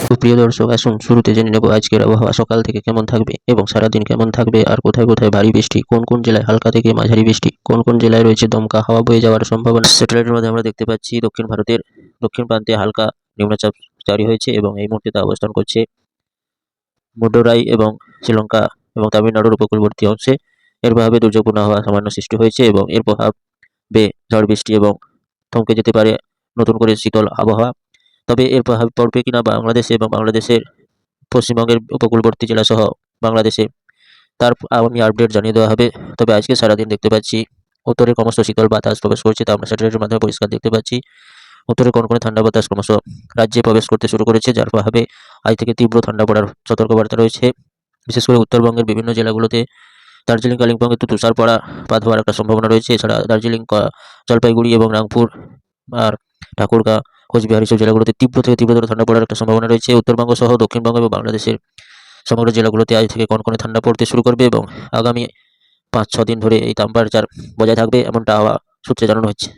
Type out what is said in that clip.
সুপ্রিয় দর্শক, আসুন শুরুতে জেনে নেব আজকের আবহাওয়া সকাল থেকে কেমন থাকবে এবং সারাদিন কেমন থাকবে, আর কোথায় কোথায় ভারী বৃষ্টি, কোন কোন জেলায় হালকা থেকে মাঝারি বৃষ্টি, কোন কোন জেলায় রয়েছে দমকা হাওয়া বয়ে যাওয়ার সম্ভাবনা। স্যাটেলাইটের মধ্যে আমরা দেখতে পাচ্ছি দক্ষিণ ভারতের দক্ষিণ প্রান্তে হালকা নিম্নচাপ জারি হয়েছে এবং এই মুহূর্তে তা অবস্থান করছে মদুরাই এবং শ্রীলঙ্কা এবং তামিলনাড়ুর উপকূলবর্তী অংশে। এর প্রভাবে দুর্যোগপূর্ণ হওয়া সামান্য সৃষ্টি হয়েছে এবং এর প্রভাবে ঝড় বৃষ্টি এবং থমকে যেতে পারে নতুন করে শীতল আবহাওয়া। তবে এর প্রভাব পড়বে কিনা বাংলাদেশে এবং বাংলাদেশের পশ্চিমবঙ্গের উপকূলবর্তী জেলাসহ বাংলাদেশে, তার আমি আপডেট জানিয়ে দেওয়া হবে। তবে আজকে সারাদিন দেখতে পাচ্ছি উত্তরে ক্রমশ শীতল বাতাস প্রবেশ করছে, তা আমরা স্যাটেলাইটের মাধ্যমে পরিষ্কার দেখতে পাচ্ছি। উত্তরে কনকনে ঠান্ডা বাতাস ক্রমশ রাজ্যে প্রবেশ করতে শুরু করেছে, যার প্রভাবে আজ থেকে তীব্র ঠান্ডা পড়ার সতর্কবার্তা রয়েছে। বিশেষ করে উত্তরবঙ্গের বিভিন্ন জেলাগুলোতে দার্জিলিং কালিম্পং একটু তুষারপাত হওয়ার একটা সম্ভাবনা রয়েছে। এছাড়া দার্জিলিং জলপাইগুড়ি এবং রাংপুর আর ঠাকুরগাঁ কোচবিহার এইসব জেলাগুলোতে তীব্র থেকে তীব্রতর ঠান্ডা পড়ার একটা সম্ভাবনা রয়েছে। উত্তরবঙ্গ সহ দক্ষিণবঙ্গ এবং বাংলাদেশের সমগ্র জেলাগুলোতে আজ থেকে কনকনে ঠান্ডা পড়তে শুরু করবে এবং আগামী 5-6 দিন ধরে এই তাপমাত্রা বজায় থাকবে, এমনটা হাওয়া সূত্রে জানানো হচ্ছে।